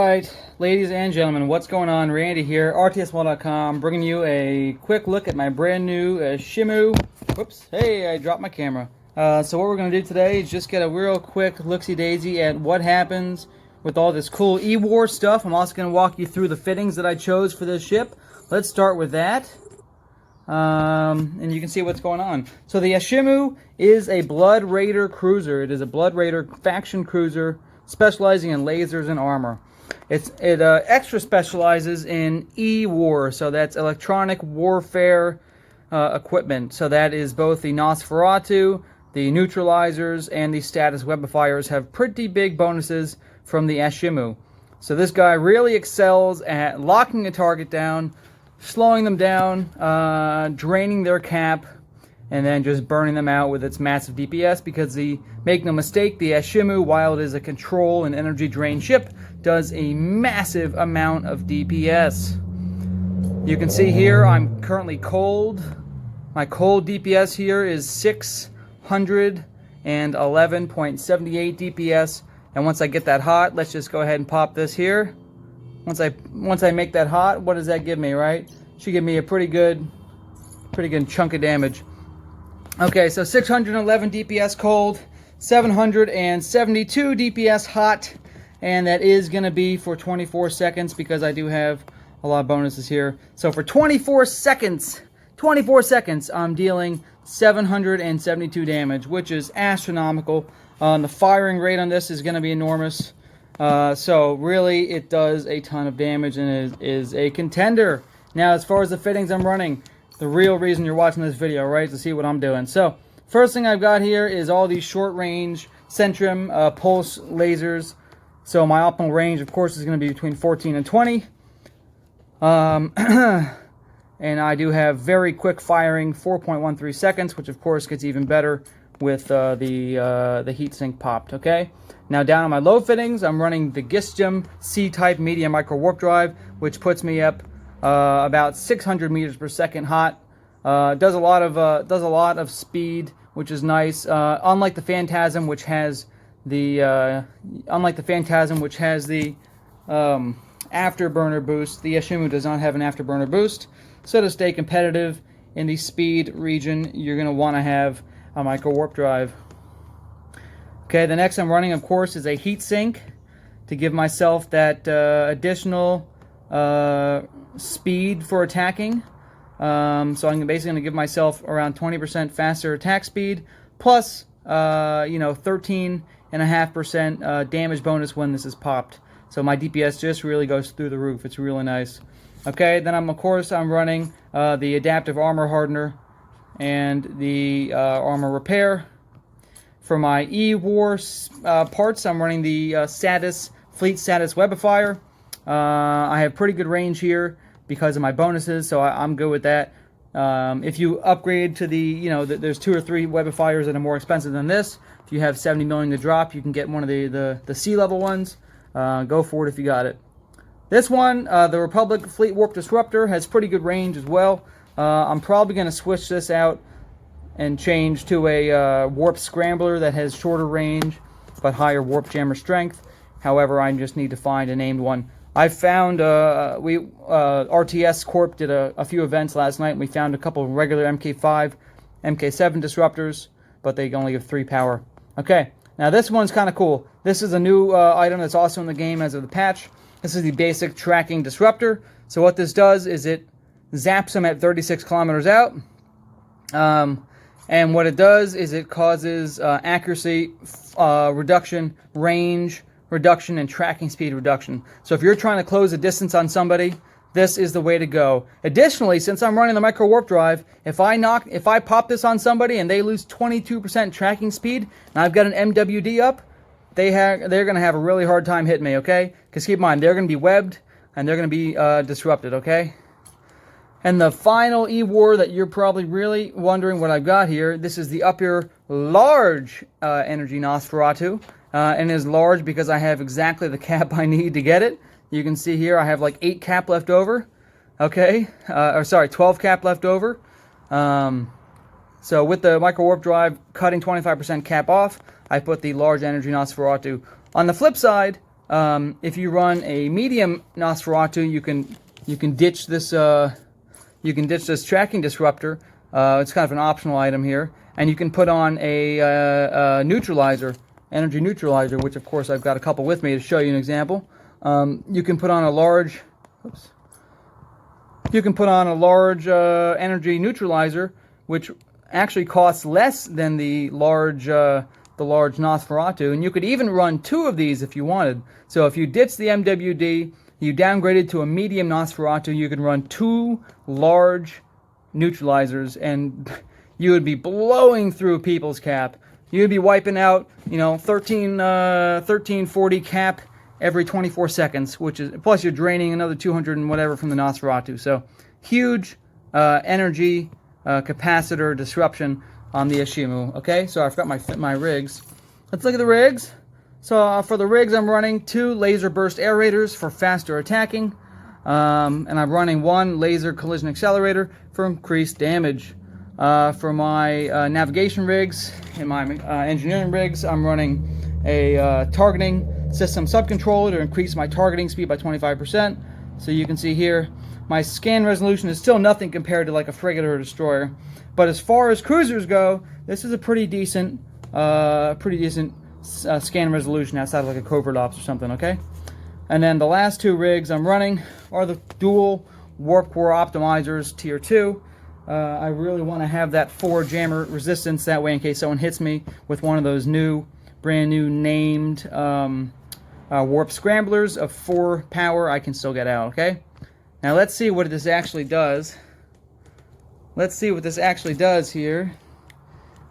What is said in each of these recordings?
Alright, ladies and gentlemen, what's going on? Randy here, rtsmall.com, bringing you a quick look at my brand new Ashimmu. Whoops, hey, I dropped my camera. So what we're going to do today is just get a real quick look-see-daisy at what happens with all this cool E-War stuff. I'm also going to walk you through the fittings that I chose for this ship. Let's start with that. And you can see what's going on. So the Ashimmu is a Blood Raider cruiser. It is a Blood Raider faction cruiser specializing in lasers and armor. It extra specializes in E-War, so that's electronic warfare equipment. So that is both the Nosferatu, the neutralizers, and the status webifiers have pretty big bonuses from the Ashimmu. So this guy really excels at locking a target down, slowing them down, draining their cap, and then just burning them out with its massive DPS, because make no mistake, the Ashimmu, while it is a control and energy drain ship, does a massive amount of DPS. You can see here I'm currently cold. My cold DPS here is 611.78 DPS, and once I get that hot, let's just go ahead and pop this here. Once I make that hot, what does that give me, right? Should give me a pretty good chunk of damage. Okay, so 611 DPS cold, 772 DPS hot, and that is going to be for 24 seconds because I do have a lot of bonuses here. So for 24 seconds, I'm dealing 772 damage, which is astronomical. The firing rate on this is going to be enormous. So really, it does a ton of damage and is a contender. Now, as far as the fittings I'm running, the real reason you're watching this video, right, is to see what I'm doing. So, first thing I've got here is all these short-range Centrum pulse lasers. So my optimal range, of course, is going to be between 14 and 20. And I do have very quick firing, 4.13 seconds, which of course gets even better with the heatsink popped, okay? Now down on my low fittings, I'm running the Gistum C-type medium micro warp drive, which puts me up about 600 meters per second hot. Does a lot of speed, which is nice. Unlike the Phantasm, which has the afterburner boost, the Ashimmu does not have an afterburner boost. So to stay competitive in the speed region, you're going to want to have a micro warp drive. Okay, the next I'm running, of course, is a heat sink to give myself that additional speed for attacking. So I'm basically going to give myself around 20% faster attack speed, plus 13.5% damage bonus when this is popped. So my DPS just really goes through the roof. It's really nice. Okay, then I'm running the adaptive armor hardener and the armor repair. For my E-War parts, I'm running the fleet status webifier. I have pretty good range here because of my bonuses, so I'm good with that. If you upgrade to there's 2 or 3 webifiers that are more expensive than this. If you have 70 million to drop, you can get one of the C-level ones. Go for it if you got it. This one, the Republic Fleet Warp Disruptor, has pretty good range as well. I'm probably going to switch this out and change to a Warp Scrambler that has shorter range but higher Warp Jammer strength. However, I just need to find a named one. I found RTS Corp did a few events last night, and we found a couple of regular MK5, MK7 disruptors, but they only give 3 power. Okay, now this one's kind of cool. This is a new item that's also in the game as of the patch. This is the basic tracking disruptor. So what this does is it zaps them at 36 kilometers out. And what it does is it causes accuracy reduction, range reduction, and tracking speed reduction. So if you're trying to close a distance on somebody, this is the way to go. Additionally, since I'm running the micro warp drive, if I pop this on somebody and they lose 22% tracking speed, and I've got an MWD up, they're going to have a really hard time hitting me, okay? Because keep in mind, they're going to be webbed and they're going to be disrupted, okay? And the final E-War that you're probably really wondering what I've got here, this is the upper large energy Nosferatu. And it is large because I have exactly the cap I need to get it. You can see here I have like 8 cap left over. Okay, 12 cap left over. So with the micro warp drive cutting 25% cap off, I put the large energy Nosferatu. On the flip side, if you run a medium Nosferatu, you can ditch this tracking disruptor. It's kind of an optional item here, and you can put on a neutralizer, energy neutralizer, which of course I've got a couple with me to show you an example. You can put on a large, energy neutralizer, which actually costs less than the large Nosferatu, and you could even run 2 of these if you wanted. So if you ditch the MWD, you downgraded to a medium Nosferatu, you could run 2 large neutralizers, and you would be blowing through people's cap. You'd be wiping out, 1340 cap every 24 seconds, which is, plus you're draining another 200 and whatever from the Nosferatu. So huge energy capacitor disruption on the Ashimmu. Okay, so I forgot my rigs. Let's look at the rigs. So for the rigs, I'm running 2 laser burst aerators for faster attacking, and I'm running 1 laser collision accelerator for increased damage. For my navigation rigs and my engineering rigs, I'm running a targeting system subcontroller to increase my targeting speed by 25%. So you can see here, my scan resolution is still nothing compared to like a frigate or a destroyer. But as far as cruisers go, this is a pretty decent scan resolution outside of like a covert ops or something, okay? And then the last 2 rigs I'm running are the dual warp core optimizers tier 2. I really want to have that 4 jammer resistance, that way in case someone hits me with one of those brand new named warp scramblers of 4 power, I can still get out, okay? Now let's see what this actually does. Let's see what this actually does here.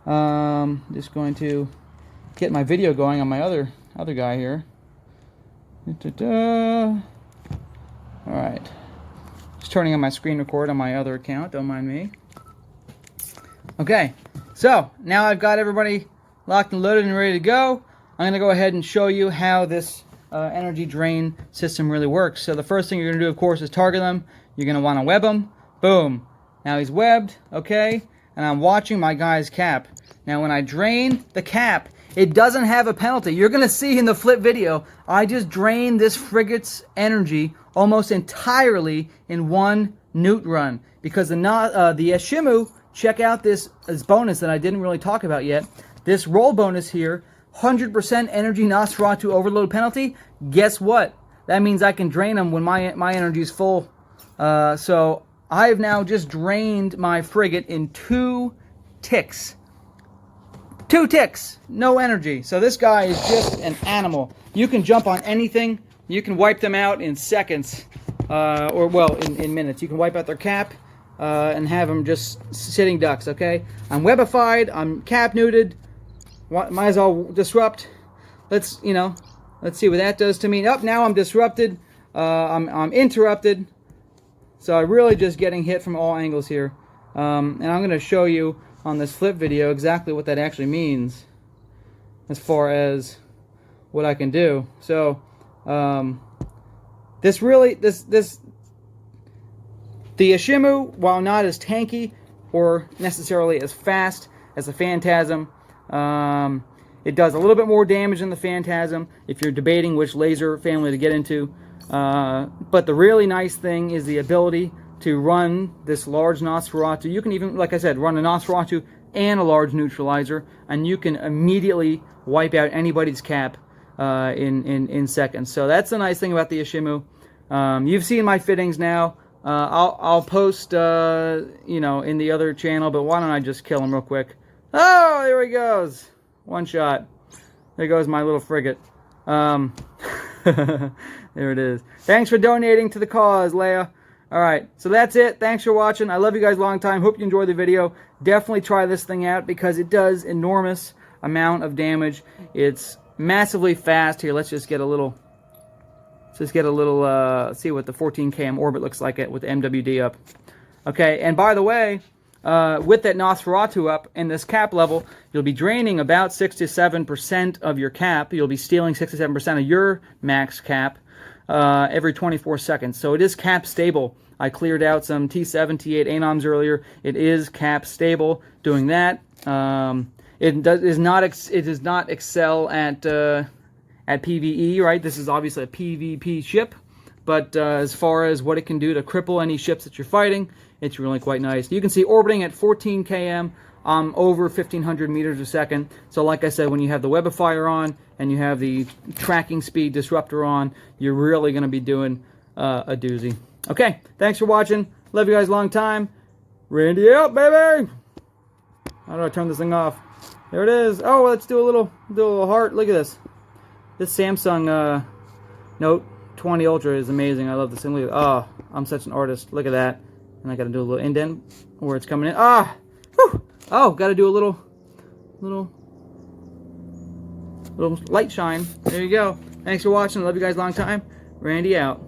Just going to get my video going on my other guy here. Alright. Just turning on my screen record on my other account, don't mind me. Okay, so now I've got everybody locked and loaded and ready to go. I'm going to go ahead and show you how this energy drain system really works. So the first thing you're going to do, of course, is target them. You're going to want to web them. Boom. Now he's webbed, okay? And I'm watching my guy's cap. Now when I drain the cap, it doesn't have a penalty. You're going to see in the flip video, I just drained this frigate's energy almost entirely in 1 neut run. Because the Ashimmu, check out this bonus that I didn't really talk about yet. This roll bonus here, 100% energy Nosferatu overload penalty. Guess what? That means I can drain them when my energy is full. So I have now just drained my frigate in 2 ticks. 2 ticks, no energy. So this guy is just an animal. You can jump on anything. You can wipe them out in seconds, in minutes. You can wipe out their cap and have them just sitting ducks, okay? I'm webified, I'm cap neuted. Might as well disrupt. Let's see what that does to me. Oh, now I'm disrupted. I'm interrupted. So I'm really just getting hit from all angles here. And I'm going to show you on this flip video exactly what that actually means as far as what I can do. So the Ashimmu, while not as tanky or necessarily as fast as the Phantasm, it does a little bit more damage than the Phantasm if you're debating which laser family to get into. But the really nice thing is the ability to run this large Nosferatu. You can even, like I said, run a Nosferatu and a large neutralizer, and you can immediately wipe out anybody's cap in seconds. So that's the nice thing about the Ashimmu. You've seen my fittings now. I'll post, in the other channel, but why don't I just kill him real quick? Oh, there he goes. 1 shot. There goes my little frigate. There it is. Thanks for donating to the cause, Leia. Alright, so that's it. Thanks for watching. I love you guys a long time. Hope you enjoyed the video. Definitely try this thing out because it does enormous amount of damage. It's massively fast. Here, let's just get a little... see what the 14 km orbit looks like with the MWD up. Okay, and by the way, with that Nosferatu up and this cap level, you'll be draining about 6 to 7% of your cap. You'll be stealing 6 to 7% of your max cap every 24 seconds. So it is cap stable. I cleared out some T7, T8 anoms earlier. It is cap stable doing that. It does not excel at at PvE, right? This is obviously a PvP ship, but as far as what it can do to cripple any ships that you're fighting, it's really quite nice. You can see orbiting at 14 km, over 1,500 meters a second. So like I said, when you have the web of fire on and you have the tracking speed disruptor on, you're really going to be doing a doozy. Okay, thanks for watching. Love you guys a long time. Randy out, baby! How do I turn this thing off? There it is. Oh, let's do a little heart. Look at this. This Samsung Note 20 Ultra is amazing. I love this thing. Look at, oh, I'm such an artist. Look at that. And I got to do a little indent where it's coming in. Ah! Whew! Oh, got to do a little light shine. There you go. Thanks for watching. Love you guys a long time. Randy out.